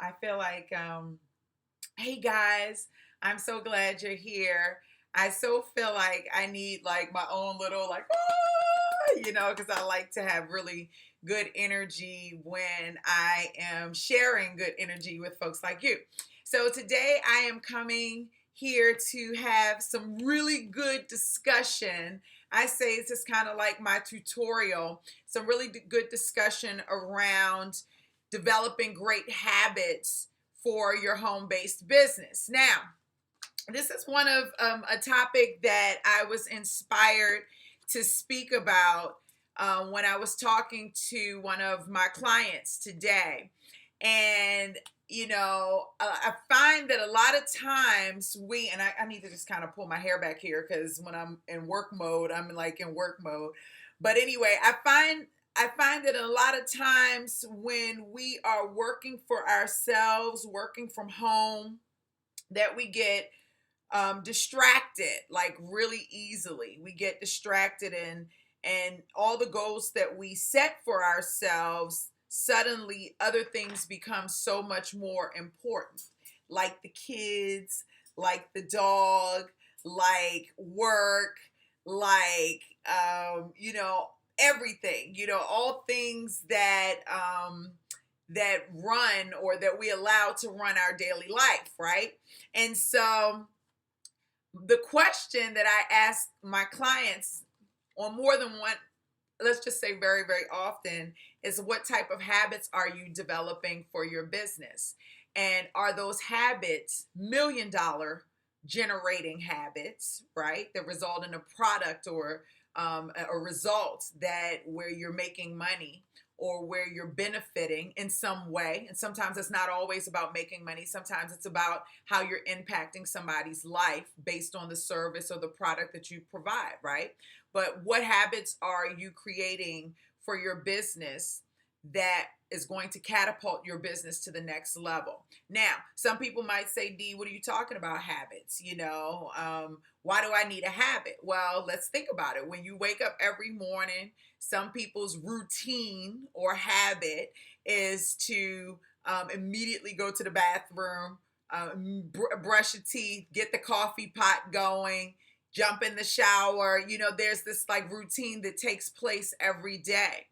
I feel like, hey guys, I'm so glad you're here. I so feel like I need like my own little like, because I like to have really good energy when I am sharing good energy with folks like you. So today I am coming here to have some really good discussion. I say it's just kind of like my tutorial, some really good discussion around developing great habits for your home based business. Now, this is one of a topic that I was inspired to speak about when I was talking to one of my clients today. And, I find that a lot of times I need to just kind of pull my hair back here because when I'm in work mode, I'm like in work mode. But anyway, I find that a lot of times when we are working for ourselves, working from home, that we get distracted like really easily. We get distracted and all the goals that we set for ourselves, suddenly other things become so much more important, like the kids, like the dog, like work, like everything, all things that run or that we allow to run our daily life, right? And so the question that I ask my clients on more than one, let's just say very, very often, is what type of habits are you developing for your business? And are those habits $1 million generating habits, right? That result in a product or a result that where you're making money or where you're benefiting in some way. And sometimes it's not always about making money. Sometimes it's about how you're impacting somebody's life based on the service or the product that you provide, right? But what habits are you creating for your business that is going to catapult your business to the next level? Now, some people might say, Dee, what are you talking about habits? Why do I need a habit? Well, let's think about it. When you wake up every morning, some people's routine or habit is to immediately go to the bathroom, brush your teeth, get the coffee pot going, jump in the shower. There's this like routine that takes place every day.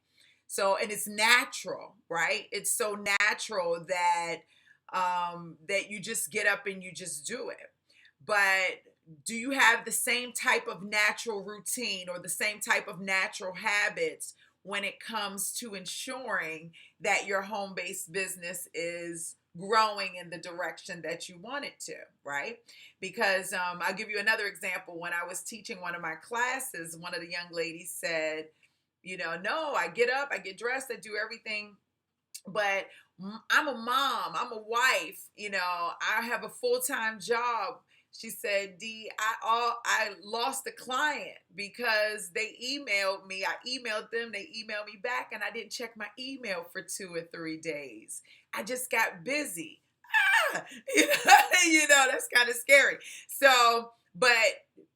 So, and it's natural, right? It's so natural that you just get up and you just do it. But do you have the same type of natural routine or the same type of natural habits when it comes to ensuring that your home-based business is growing in the direction that you want it to, right? Because I'll give you another example. When I was teaching one of my classes, one of the young ladies said, no, I get up, I get dressed, I do everything, but I'm a mom, I'm a wife, I have a full-time job. She said, Dee, I lost a client because they emailed me. I emailed them, they emailed me back, and I didn't check my email for 2 or 3 days. I just got busy. Ah, that's kind of scary. So, but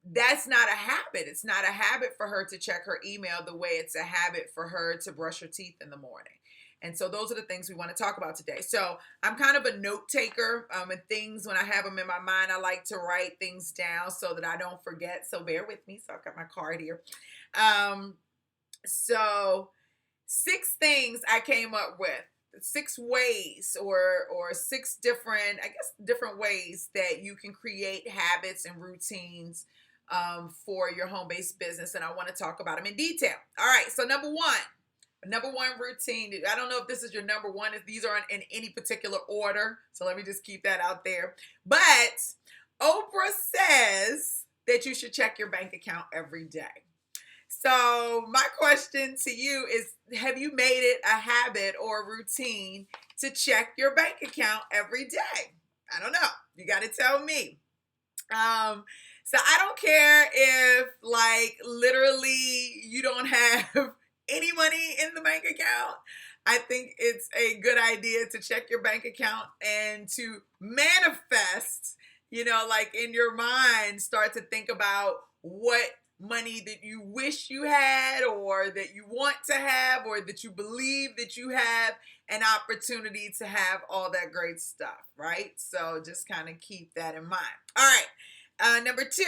that's not a habit. It's not a habit for her to check her email the way it's a habit for her to brush her teeth in the morning. And so those are the things we want to talk about today. So I'm kind of a note taker, and things when I have them in my mind, I like to write things down so that I don't forget. So bear with me. So I've got my card here. So 6 things I came up with, 6 ways or 6 different, I guess, different ways that you can create habits and routines for your home-based business. And I want to talk about them in detail. All right. So number one routine. I don't know if this is your number one, if these aren't in any particular order. So let me just keep that out there. But Oprah says that you should check your bank account every day. So my question to you is, have you made it a habit or a routine to check your bank account every day? I don't know. You got to tell me. So I don't care if like literally you don't have any money in the bank account. I think it's a good idea to check your bank account and to manifest, like in your mind, start to think about what money that you wish you had, or that you want to have, or that you believe that you have an opportunity to have all that great stuff, right? So just kind of keep that in mind. All right. Number 2,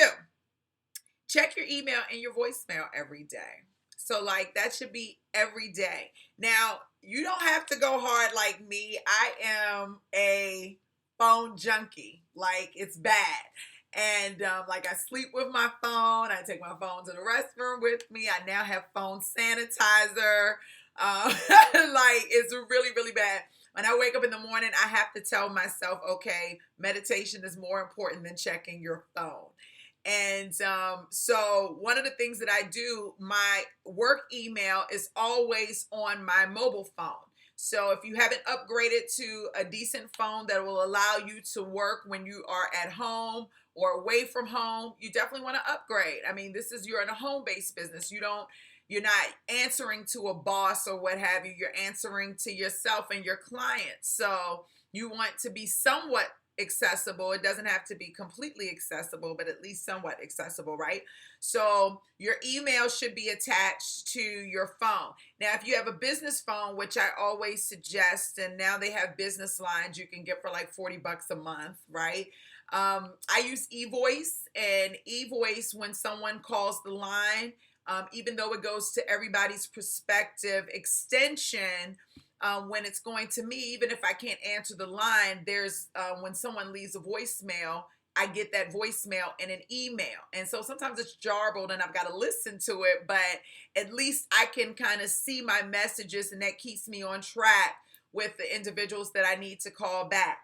check your email and your voicemail every day. So like that should be every day. Now, you don't have to go hard like me. I am a phone junkie. Like it's bad. And like I sleep with my phone. I take my phone to the restroom with me. I now have phone sanitizer. Like it's really, really bad. When I wake up in the morning, I have to tell myself, okay, meditation is more important than checking your phone. And so one of the things that I do, my work email is always on my mobile phone. So if you haven't upgraded to a decent phone that will allow you to work when you are at home or away from home, you definitely want to upgrade. I mean, you're in a home-based business. You're not answering to a boss or what have you. You're answering to yourself and your clients. So you want to be somewhat accessible. It doesn't have to be completely accessible, but at least somewhat accessible, right? So your email should be attached to your phone. Now, if you have a business phone, which I always suggest, and now they have business lines you can get for like $40 a month, right? I use eVoice, and eVoice, when someone calls the line, even though it goes to everybody's prospective extension, when it's going to me, even if I can't answer the line, there's when someone leaves a voicemail, I get that voicemail in an email. And so sometimes it's jarbled and I've got to listen to it, but at least I can kind of see my messages, and that keeps me on track with the individuals that I need to call back.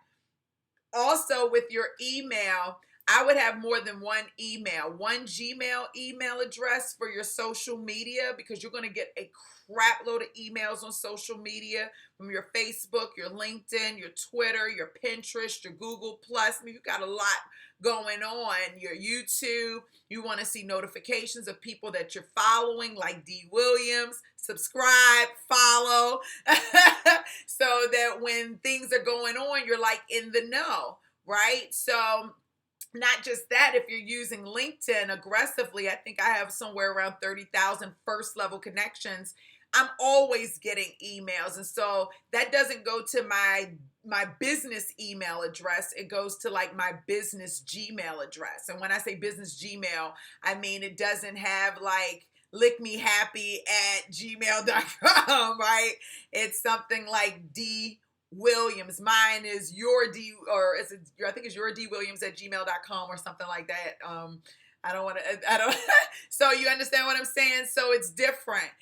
Also, with your email, I would have more than one email, one Gmail email address for your social media, because you're going to get a crap load of emails on social media from your Facebook, your LinkedIn, your Twitter, your Pinterest, your Google Plus. I mean, you've got a lot going on. Your YouTube, you want to see notifications of people that you're following, like D. Williams. Subscribe, follow, so that when things are going on, you're like in the know, right? So not just that, if you're using LinkedIn aggressively, I think I have somewhere around 30,000 first level connections. I'm always getting emails. And so that doesn't go to my business email address. It goes to like my business Gmail address. And when I say business Gmail, I mean it doesn't have like lickmehappy@gmail.com, right? It's something like D. Williams. Mine is your D, or I think it's your D Williams @gmail.com or something like that. I don't, so you understand what I'm saying? So it's different.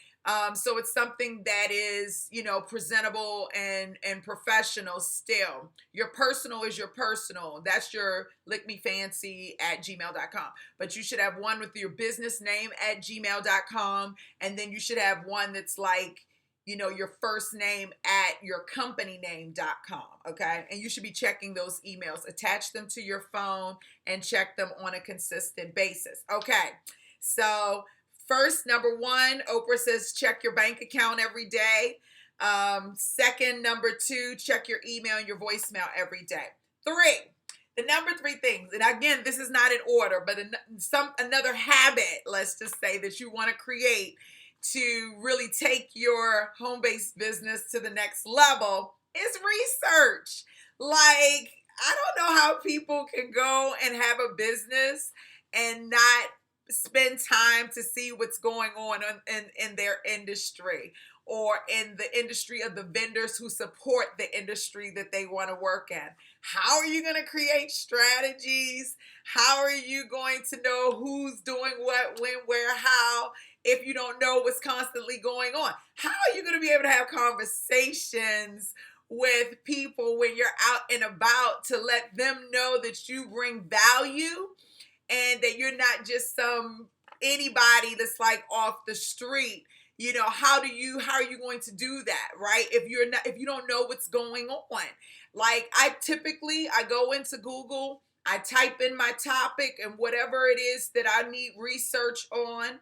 So it's something that is, presentable and professional still. Your personal is your personal. That's your lickmefancy@gmail.com. But you should have one with your business name @gmail.com. And then you should have one that's like, your first name @yourcompanyname.com. Okay. And you should be checking those emails. Attach them to your phone and check them on a consistent basis. Okay. So first, number 1, Oprah says, check your bank account every day. Second, number 2, check your email and your voicemail every day. 3, the number 3 things, and again, this is not in order, but another habit, let's just say, that you want to create to really take your home-based business to the next level is research. Like, I don't know how people can go and have a business and not spend time to see what's going on in their industry, or in the industry of the vendors who support the industry that they want to work in. How are you going to create strategies? How are you going to know who's doing what, when, where, how, if you don't know what's constantly going on? How are you going to be able to have conversations with people when you're out and about to let them know that you bring value and that you're not just anybody that's like off the street? How are you going to do that, right? If you don't know what's going on. Like, I go into Google, I type in my topic and whatever it is that I need research on,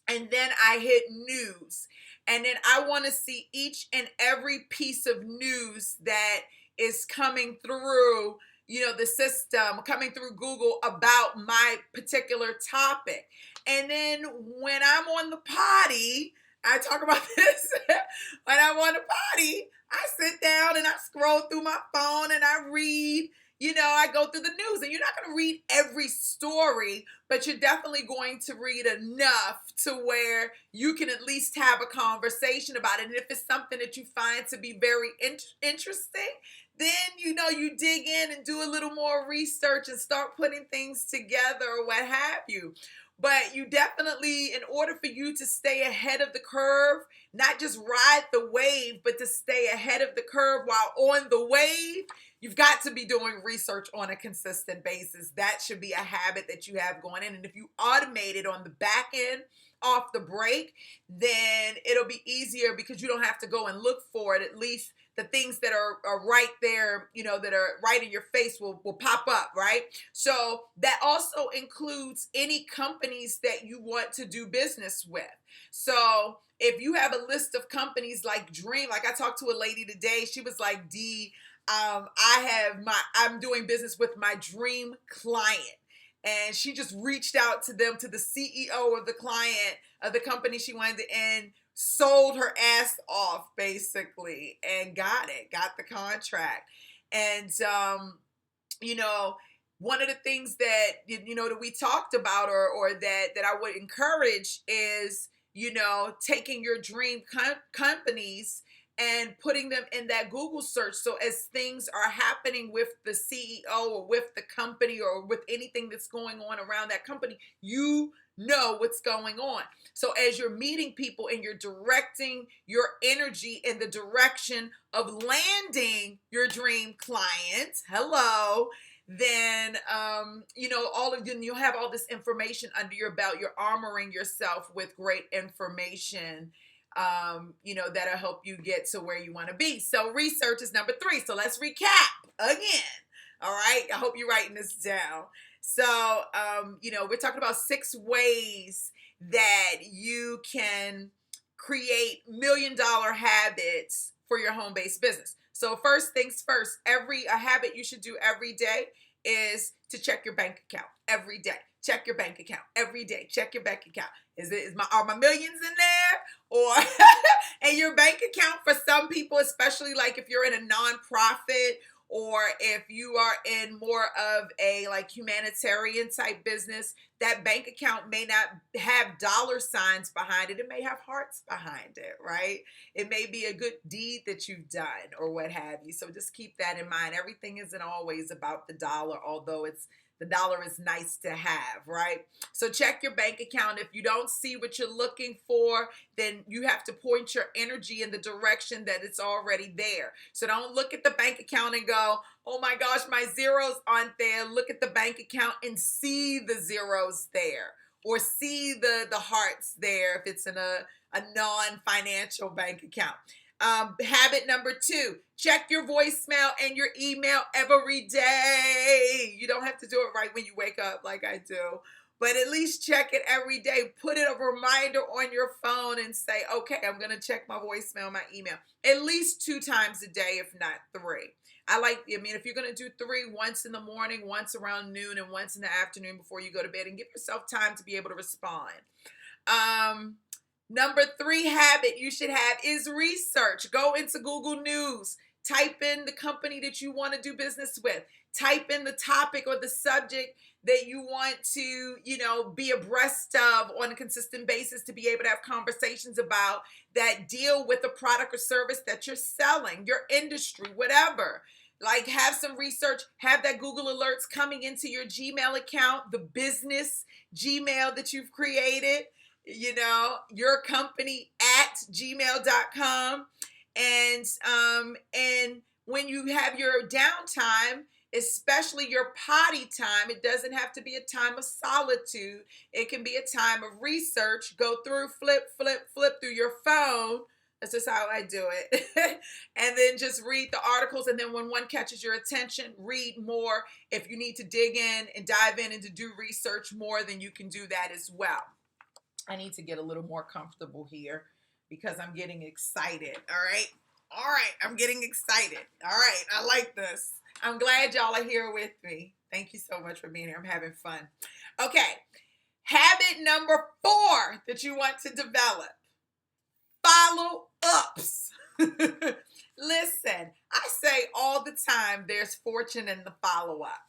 and then I hit news. And then I want to see each and every piece of news that is coming through, the system, coming through Google about my particular topic. And then when I'm on the potty, I talk about this. When I'm on the potty, I sit down and I scroll through my phone and I read. I go through the news, and you're not going to read every story, but you're definitely going to read enough to where you can at least have a conversation about it. And if it's something that you find to be very interesting, then you dig in and do a little more research and start putting things together or what have you. But you definitely, in order for you to stay ahead of the curve, not just ride the wave, but to stay ahead of the curve while on the wave, you've got to be doing research on a consistent basis. That should be a habit that you have going in. And if you automate it on the back end, off the break, then it'll be easier because you don't have to go and look for it. At least the things that are right there, that are right in your face will pop up, right? So that also includes any companies that you want to do business with. So if you have a list of companies like Dream, like I talked to a lady today, she was like, D, I'm doing business with my dream client. And she just reached out to them, to the CEO of the client of the company she wanted to end, sold her ass off basically, and got the contract. And one of the things that that we talked about, or that I would encourage is taking your dream companies and putting them in that Google search. So as things are happening with the CEO or with the company or with anything that's going on around that company, you know what's going on. So as you're meeting people and you're directing your energy in the direction of landing your dream client, then all of you, you'll have all this information under your belt. You're armoring yourself with great information, that'll help you get to where you want to be. So research is number 3. So let's recap again. All right. I hope you're writing this down. So, we're talking about 6 ways that you can create $1 million habits for your home-based business. So first things first, a habit you should do every day is to check your bank account every day. Check your bank account every day. Check your bank account. Are my millions in there? Or and your bank account, for some people, especially like if you're in a nonprofit, or if you are in more of a humanitarian type business, that bank account may not have dollar signs behind it. It may have hearts behind it, right? It may be a good deed that you've done or what have you. So just keep that in mind. Everything isn't always about the dollar, although the dollar is nice to have, right? So check your bank account. If you don't see what you're looking for, then you have to point your energy in the direction that it's already there. So don't look at the bank account and go, oh my gosh, my zeros aren't there. Look at the bank account and see the zeros there, or see the hearts there if it's in a non-financial bank account. Habit number 2, check your voicemail and your email every day. You don't have to do it right when you wake up like I do, but at least check it every day. Put a reminder on your phone and say, okay, I'm going to check my voicemail, my email, at least 2 times a day, if not 3. If you're going to do 3, once in the morning, once around noon, and once in the afternoon before you go to bed, and give yourself time to be able to respond. Number 3 habit you should have is research. Go into Google News. Type in the company that you want to do business with. Type in the topic or the subject that you want to, be abreast of on a consistent basis, to be able to have conversations about that deal with the product or service that you're selling, your industry, whatever. Have some research, have that Google alerts coming into your Gmail account, the business Gmail that you've created, your company at gmail.com. And when you have your downtime, especially your potty time, it doesn't have to be a time of solitude. It can be a time of research. Go through, flip through your phone. That's just how I do it. And then just read the articles. And then when one catches your attention, read more. If you need to dig in and dive in and to do research more, then you can do that as well. I need to get a little more comfortable here because I'm getting excited. All right. I'm getting excited. All right. I like this. I'm glad y'all are here with me. Thank you so much for being here. I'm having fun. Okay. Habit number 4 that you want to develop: follow-ups. Listen, I say all the time there's fortune in the follow-up.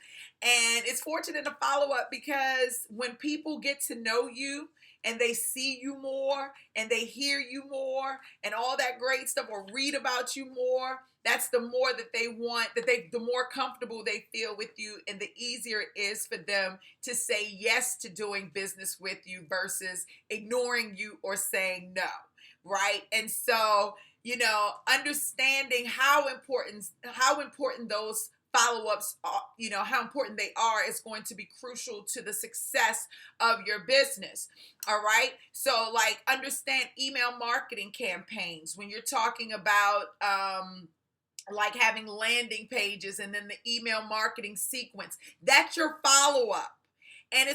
And it's fortune in the follow-up because when people get to know you and they see you more and they hear you more and all that great stuff, or read about you more, that's the more that they want, the more comfortable they feel with you, and the easier it is for them to say yes to doing business with you versus ignoring you or saying no. Right? And so, understanding how important those follow-ups are, how important they are, is going to be crucial to the success of your business. All right? So, like, understand email marketing campaigns when you're talking about like having landing pages and then the email marketing sequence. That's your follow-up. And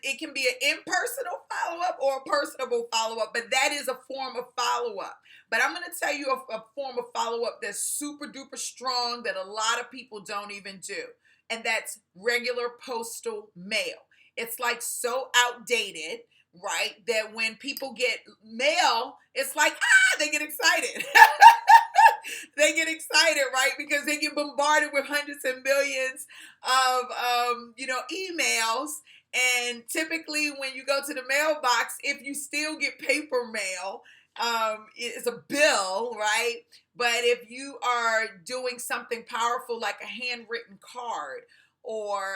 it can be an impersonal follow-up or a personable follow-up, but that is a form of follow-up. But I'm going to tell you a form of follow-up that's super duper strong that a lot of people don't even do. And that's regular postal mail. It's like so outdated, right? That when people get mail, it's like, they get excited. They get excited, right? Because they get bombarded with hundreds and millions of, emails. And typically when you go to the mailbox, if you still get paper mail, it's a bill, right? But if you are doing something powerful like a handwritten card or,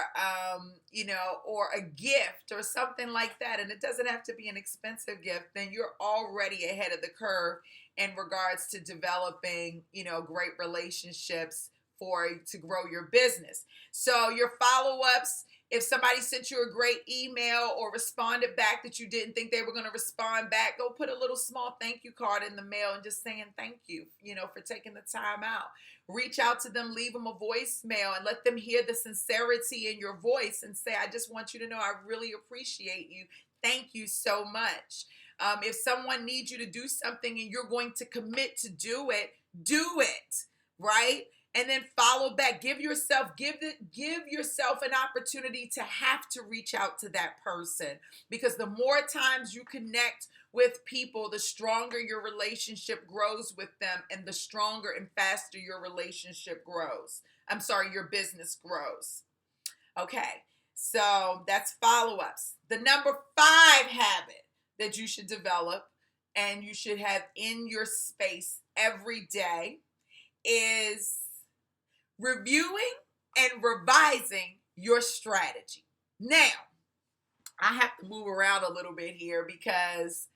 or a gift or something like that, and it doesn't have to be an expensive gift, then you're already ahead of the curve in regards to developing, great relationships to grow your business. So your follow-ups, if somebody sent you a great email or responded back that you didn't think they were going to respond back, go put a little small thank you card in the mail and just saying thank you, for taking the time out. Reach out to them, leave them a voicemail, and let them hear the sincerity in your voice and say, I just want you to know I really appreciate you. Thank you so much. If someone needs you to do something and you're going to commit to do it, right? And then follow back. Give yourself an opportunity to have to reach out to that person, because the more times you connect with people, the stronger your relationship grows with them, and the stronger and faster your your business grows. Okay, so that's follow-ups. The number 5 habit that you should develop and you should have in your space every day is reviewing and revising your strategy. Now, I have to move around a little bit here because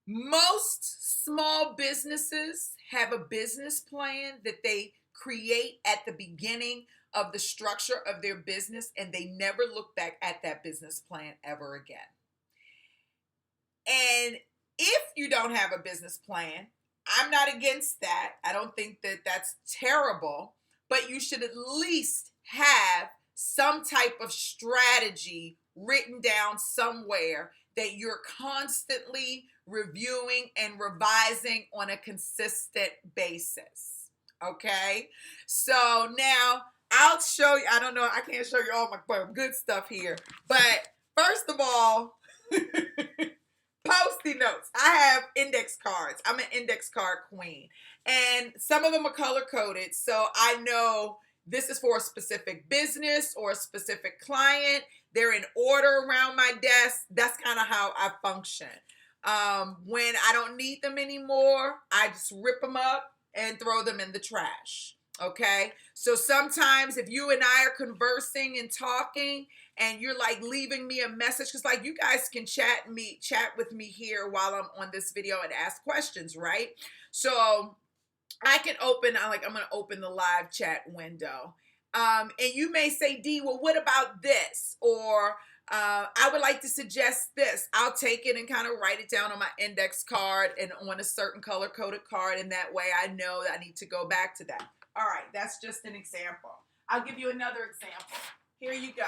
most small businesses have a business plan that they create at the beginning of the structure of their business, and they never look back at that business plan ever again. And if you don't have a business plan, I'm not against that. I don't think that that's terrible, but you should at least have some type of strategy written down somewhere that you're constantly reviewing and revising on a consistent basis. Okay? So now I'll show you, I don't know, I can't show you all my good stuff here, but first of all, Post-it notes. I have index cards. I'm an index card queen. And some of them are color-coded, so I know this is for a specific business or a specific client. They're in order around my desk. That's kind of how I function. When I don't need them anymore, I just rip them up and throw them in the trash. Okay? So sometimes if you and I are conversing and talking and you're like leaving me a message, because like you guys can chat with me here while I'm on this video and ask questions, right? So I can I'm going to open the live chat window. And you may say, D, well, what about this? Or I would like to suggest this. I'll take it and kind of write it down on my index card and on a certain color-coded card. And that way I know that I need to go back to that. All right, that's just an example. I'll give you another example. Here you go.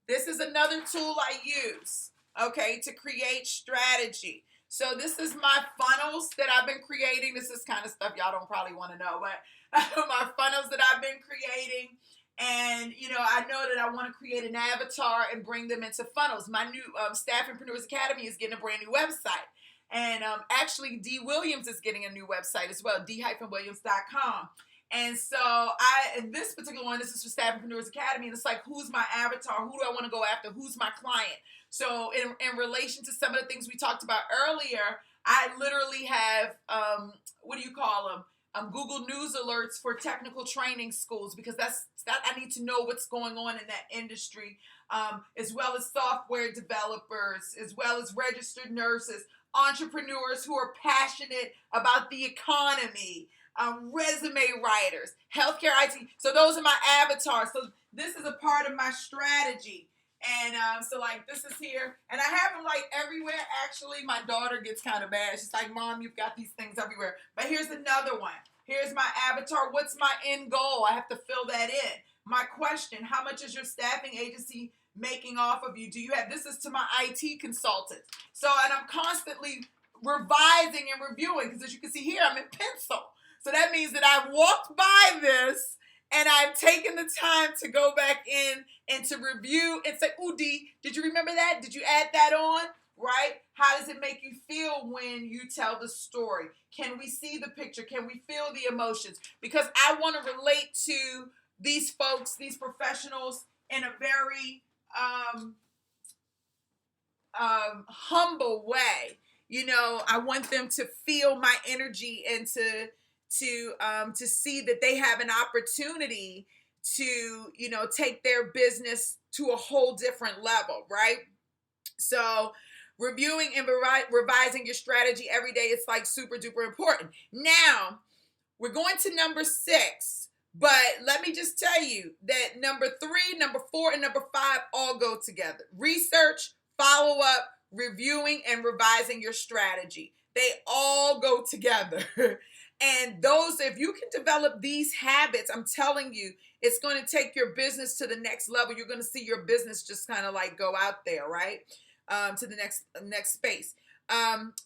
This is another tool I use, okay, to create strategy. So this is my funnels that I've been creating. This is kind of stuff y'all don't probably want to know, but my funnels that I've been creating. And, I know that I want to create an avatar and bring them into funnels. My new Staffingpreneurs Academy is getting a brand new website. And actually, D. Williams is getting a new website as well, d-williams.com. And so in this particular one, this is for Staffingpreneurs Academy, and it's like, who's my avatar? Who do I want to go after? Who's my client? So in relation to some of the things we talked about earlier, I literally have, what do you call them? Google News alerts for technical training schools, because I need to know what's going on in that industry, as well as software developers, as well as registered nurses, entrepreneurs who are passionate about the economy, resume writers, healthcare IT. So those are my avatars. So this is a part of my strategy. And so like this is here, and I have them like everywhere. Actually, my daughter gets kind of mad. She's like, "Mom, you've got these things everywhere." But here's another one. Here's my avatar. What's my end goal? I have to fill that in. My question: how much is your staffing agency making off of you? Do you have? This is to my IT consultants. So, and I'm constantly revising and reviewing, because as you can see here, I'm in pencil. So that means that I've walked by this and I've taken the time to go back in and to review and say, "Ooh, D, did you remember that? Did you add that on?" Right? How does it make you feel when you tell the story? Can we see the picture? Can we feel the emotions? Because I want to relate to these folks, these professionals, in a very humble way. I want them to feel my energy and to see that they have an opportunity to, take their business to a whole different level, right? So reviewing and revising your strategy every day is like super duper important. Now, we're going to number 6, but let me just tell you that number 3, number 4, and number 5 all go together. Research, follow up, reviewing, and revising your strategy. They all go together. And those, if you can develop these habits, I'm telling you, it's going to take your business to the next level. You're going to see your business just kind of like go out there, right? To the next space.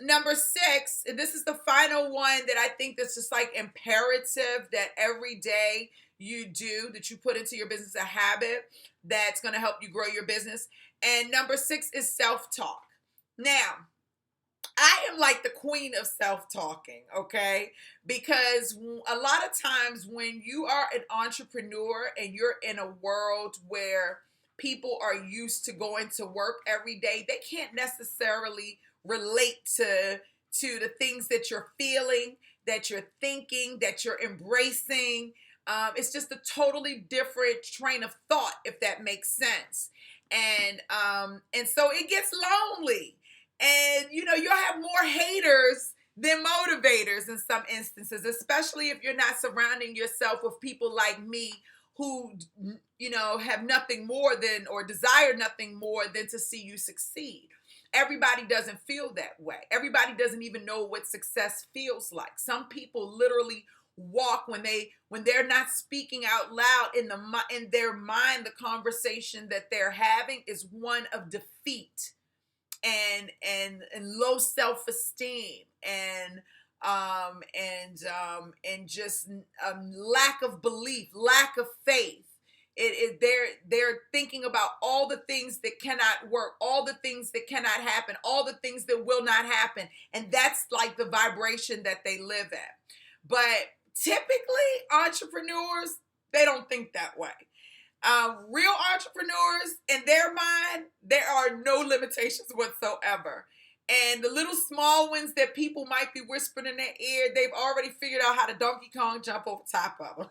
Number 6, and this is the final one that I think that's just like imperative that every day you do, that you put into your business, a habit that's going to help you grow your business. And number 6 is self-talk. Now, I am like the queen of self-talking, okay? Because a lot of times when you are an entrepreneur and you're in a world where people are used to going to work every day, they can't necessarily relate to the things that you're feeling, that you're thinking, that you're embracing. It's just a totally different train of thought, if that makes sense. And so it gets lonely. And, you'll have more haters than motivators in some instances, especially if you're not surrounding yourself with people like me who, have nothing more than, or desire nothing more than to see you succeed. Everybody doesn't feel that way. Everybody doesn't even know what success feels like. Some people literally walk when they're not speaking out loud in their mind. The conversation that they're having is one of defeat and low self-esteem and just lack of belief, lack of faith. They're thinking about all the things that cannot work, all the things that cannot happen, all the things that will not happen, and that's like the vibration that they live at. But typically, entrepreneurs, they don't think that way. Real entrepreneurs, in their mind, there are no limitations whatsoever. And the little small ones that people might be whispering in their ear, they've already figured out how to Donkey Kong jump over top of them.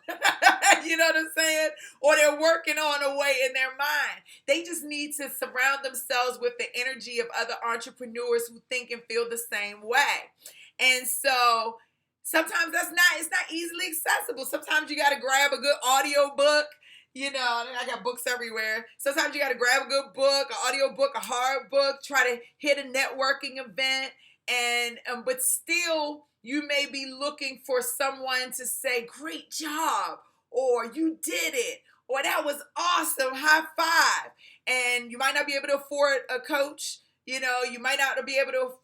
You know what I'm saying? Or they're working on a way in their mind. They just need to surround themselves with the energy of other entrepreneurs who think and feel the same way. And so sometimes it's not easily accessible. Sometimes you got to grab a good audio book. I got books everywhere. Sometimes you got to grab a good book, an audio book, a hard book, try to hit a networking event. But still, you may be looking for someone to say, "Great job," or "You did it," or "That was awesome, high five." And you might not be able to afford a coach. You might not be able to,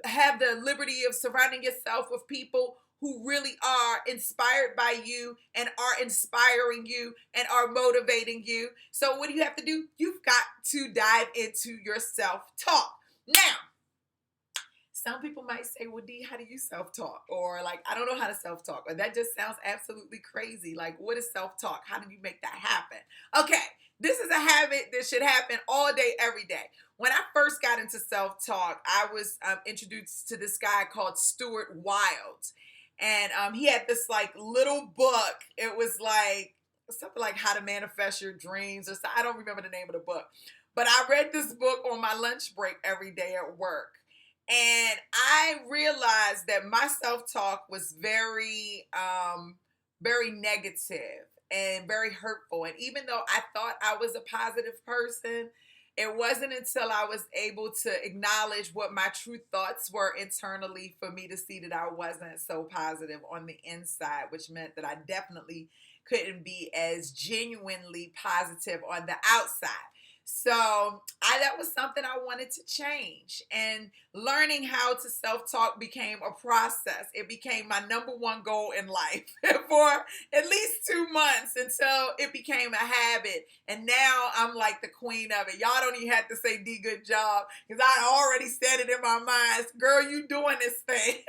have the liberty of surrounding yourself with people who really are inspired by you and are inspiring you and are motivating you. So what do you have to do? You've got to dive into your self-talk. Now, some people might say, well, D, how do you self-talk? Or like, I don't know how to self-talk. Or that just sounds absolutely crazy. Like, what is self-talk? How do you make that happen? Okay, this is a habit that should happen all day, every day. When I first got into self-talk, I was introduced to this guy called Stuart Wilde. And he had this like little book. It was like something like How to Manifest Your Dreams or something. I don't remember the name of the book. But I read this book on my lunch break every day at work. And I realized that my self-talk was very negative and very hurtful. And even though I thought I was a positive person, it wasn't until I was able to acknowledge what my true thoughts were internally for me to see that I wasn't so positive on the inside, which meant that I definitely couldn't be as genuinely positive on the outside. So that was something I wanted to change, and learning how to self-talk became a process. It became my number one goal in life for at least 2 months until it became a habit. And now I'm like the queen of it. Y'all don't even have to say D, good job, because I already said it in my mind. Girl, you doing this thing.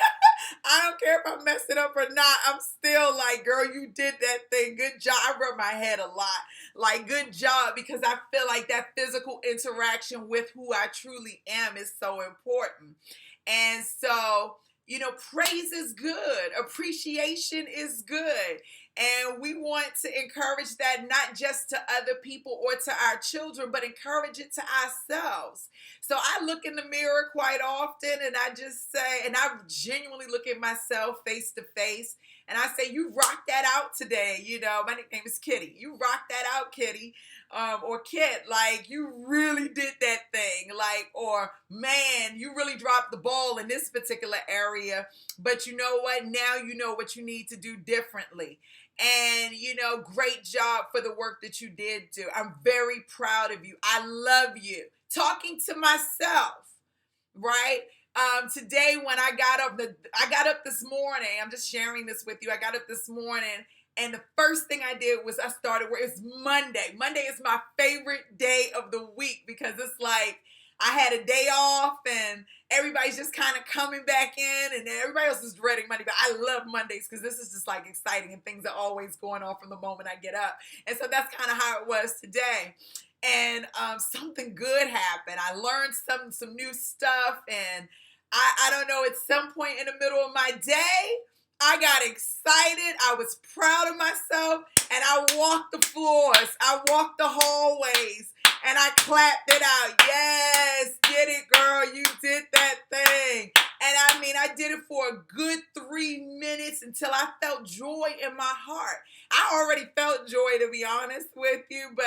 I don't care if I mess it up or not. I'm still like, girl, you did that thing. Good job. I rub my head a lot. Like, good job, because I feel like that physical interaction with who I truly am is so important. And so, praise is good. Appreciation is good. And we want to encourage that not just to other people or to our children, but encourage it to ourselves. So I look in the mirror quite often and I just say, and I genuinely look at myself face to face and I say, you rocked that out today. My nickname is Kitty. You rocked that out, Kitty. Or Kit, like, you really did that thing. Like, or man, you really dropped the ball in this particular area. But you know what? Now you know what you need to do differently. And, great job for the work that you did do. I'm very proud of you. I love you. Talking to myself, right? Today when I got up this morning, I'm just sharing this with you. I got up this morning and the first thing I did was I started work. It's Monday. Monday is my favorite day of the week because it's like I had a day off and everybody's just kind of coming back in and everybody else is dreading Monday. But I love Mondays because this is just like exciting and things are always going on from the moment I get up. And so that's kind of how it was today. And something good happened. I learned some new stuff. And I don't know, at some point in the middle of my day, I got excited. I was proud of myself. And I walked the floors. I walked the hallways. And I clapped it out. Yes, get it, girl. You did that thing. And I did it for a good 3 minutes until I felt joy in my heart. I already felt joy, to be honest with you, but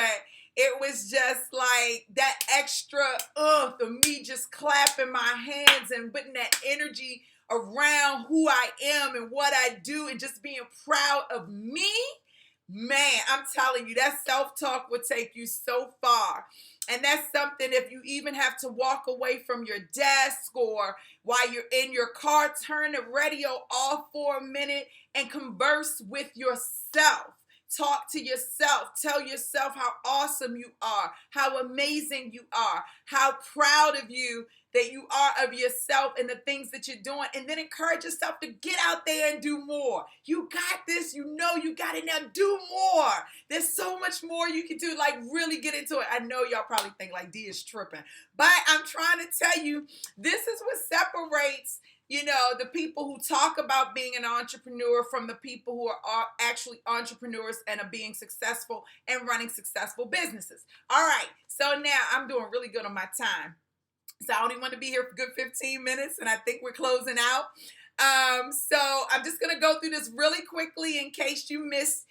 it was just like that extra of me just clapping my hands and putting that energy around who I am and what I do and just being proud of me. Man, I'm telling you, that self-talk will take you so far. And that's something, if you even have to walk away from your desk or while you're in your car, turn the radio off for a minute and converse with yourself. Talk to yourself. Tell yourself how awesome you are, how amazing you are, how proud of you that you are of yourself and the things that you're doing. And then encourage yourself to get out there and do more. You got this. You know you got it. Now do more. There's so much more you can do. Like, really get into it. I know y'all probably think like D is tripping. But I'm trying to tell you, this is what separates the people who talk about being an entrepreneur from the people who are actually entrepreneurs and are being successful and running successful businesses. All right. So now I'm doing really good on my time. So I only want to be here for a good 15 minutes, and I think we're closing out. So I'm just going to go through this really quickly in case you missed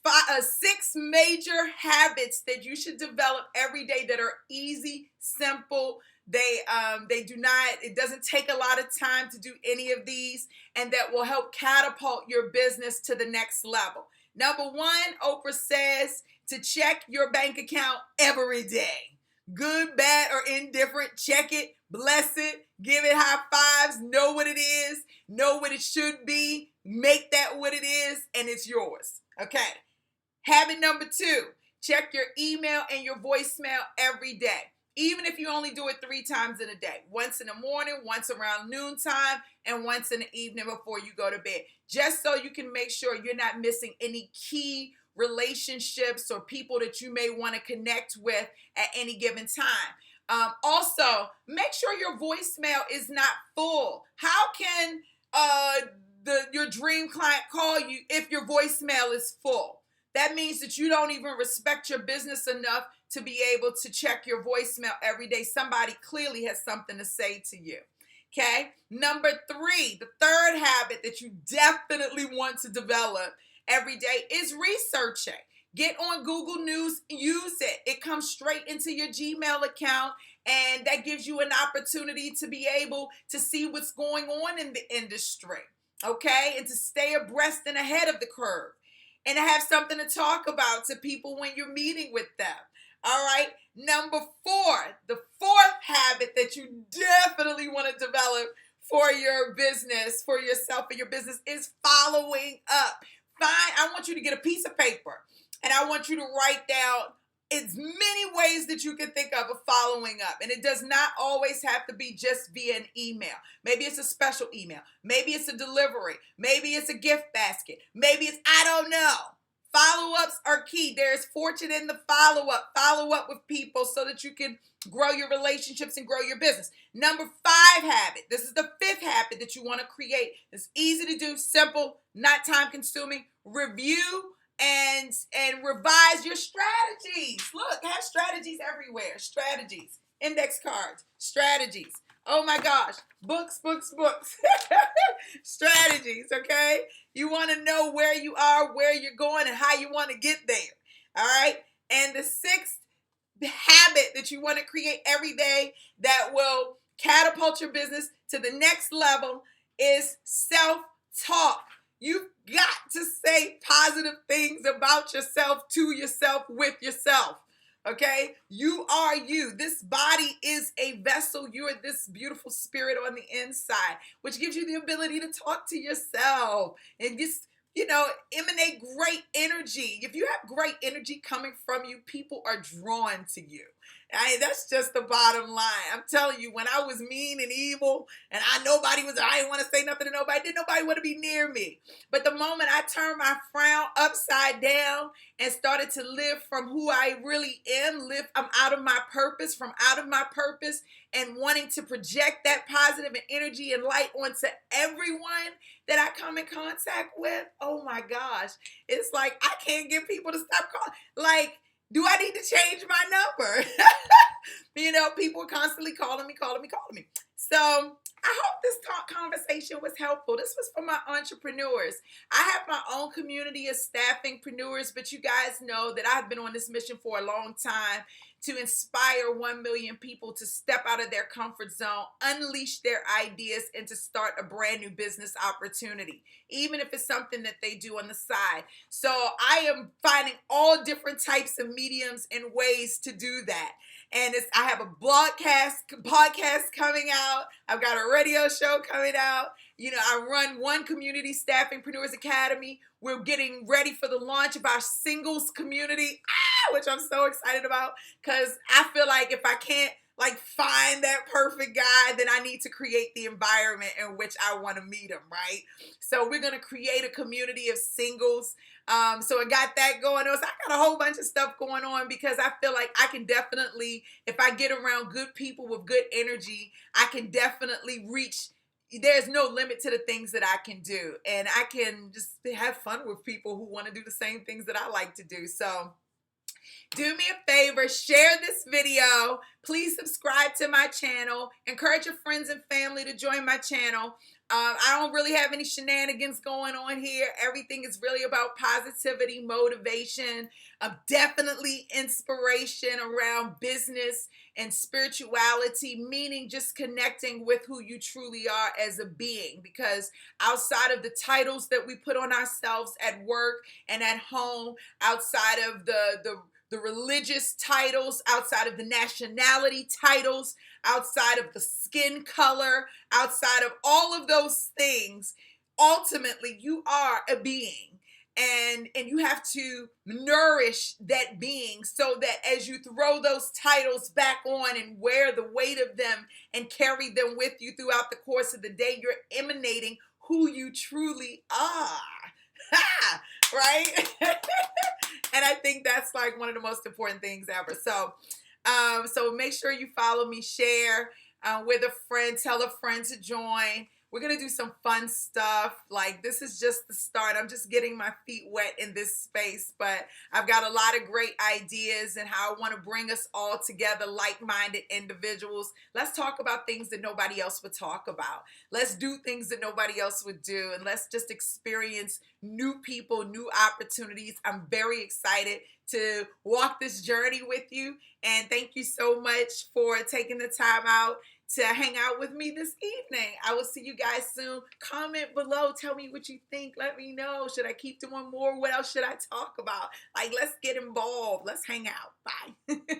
6 major habits that you should develop every day that are easy, simple. It doesn't take a lot of time to do any of these, and that will help catapult your business to the next level. Number 1, Oprah says to check your bank account every day. Good, bad, or indifferent, check it, bless it, give it high fives, know what it is, know what it should be, make that what it is, and it's yours. Okay. Habit number 2, check your email and your voicemail every day. Even if you only do it 3 times in a day, once in the morning, once around noontime, and once in the evening before you go to bed, just so you can make sure you're not missing any key relationships or people that you may want to connect with at any given time. Also, make sure your voicemail is not full. How can your dream client call you if your voicemail is full? That means that you don't even respect your business enough to be able to check your voicemail every day. Somebody clearly has something to say to you. Okay. Number 3, the third habit that you definitely want to develop every day is researching. Get on Google News, use it. It comes straight into your Gmail account, and that gives you an opportunity to be able to see what's going on in the industry, okay? And to stay abreast and ahead of the curve, and to have something to talk about to people when you're meeting with them. All right. Number 4, the fourth habit that you definitely want to develop for your business, for yourself and your business, is following up. I want you to get a piece of paper, and I want you to write down as many ways that you can think of following up. And it does not always have to be just via an email. Maybe it's a special email. Maybe it's a delivery. Maybe it's a gift basket. Maybe it's, I don't know. Follow-ups are key. There's fortune in the follow-up. Follow up with people so that you can grow your relationships and grow your business. Number 5 habit. This is the 5th habit that you want to create. It's easy to do, simple, not time-consuming. Review and revise your strategies. Look, have strategies everywhere. Strategies, index cards, strategies. Oh my gosh, books. Strategies, okay? You want to know where you are, where you're going, and how you want to get there. All right? And the 6th habit that you want to create every day that will catapult your business to the next level is self-talk. You've got to say positive things about yourself, to yourself, with yourself. Okay? You are you. This body is a vessel. You are this beautiful spirit on the inside, which gives you the ability to talk to yourself and just, emanate great energy. If you have great energy coming from you, people are drawn to you. That's just the bottom line. I'm telling you, when I was mean and evil and I didn't want to say nothing to nobody, didn't nobody want to be near me. But the moment I turned my frown upside down and started to live from who I really am, I'm out of my purpose, and wanting to project that positive energy and light onto everyone that I come in contact with, oh my gosh, it's like I can't get people to stop calling. Like, do I need to change my number? People are constantly calling me. So I hope this conversation was helpful. This was for my entrepreneurs. I have my own community of staffingpreneurs, but you guys know that I've been on this mission for a long time to inspire 1 million people to step out of their comfort zone, unleash their ideas, and to start a brand new business opportunity, even if it's something that they do on the side. So I am finding all different types of mediums and ways to do that. And I have a podcast coming out. I've got a radio show coming out. I run One Community Staffingpreneurs Academy. We're getting ready for the launch of our singles community, which I'm so excited about, because I feel like if I can't find that perfect guy, then I need to create the environment in which I want to meet him, right? So we're going to create a community of singles. So I got that going on. So I got a whole bunch of stuff going on because I feel like I can definitely, if I get around good people with good energy, I can definitely reach. There's no limit to the things that I can do. And I can just have fun with people who want to do the same things that I like to do. So do me a favor, share this video. Please subscribe to my channel. Encourage your friends and family to join my channel. I don't really have any shenanigans going on here. Everything is really about positivity, motivation, definitely inspiration around business and spirituality, meaning just connecting with who you truly are as a being. Because outside of the titles that we put on ourselves at work and at home, outside of the religious titles, outside of the nationality titles, outside of the skin color, outside of all of those things, ultimately you are a being, and you have to nourish that being so that as you throw those titles back on and wear the weight of them and carry them with you throughout the course of the day, you're emanating who you truly are. Right? And I think that's like one of the most important things ever. So make sure you follow me, share with a friend, tell a friend to join. We're going to do some fun stuff. Like, this is just the start. I'm just getting my feet wet in this space, but I've got a lot of great ideas and how I want to bring us all together, like-minded individuals. Let's talk about things that nobody else would talk about. Let's do things that nobody else would do, and let's just experience new people, new opportunities. I'm very excited to walk this journey with you, and thank you so much for taking the time out to hang out with me this evening. I will see you guys soon. Comment below. Tell me what you think. Let me know. Should I keep doing more? What else should I talk about? Like, let's get involved. Let's hang out. Bye.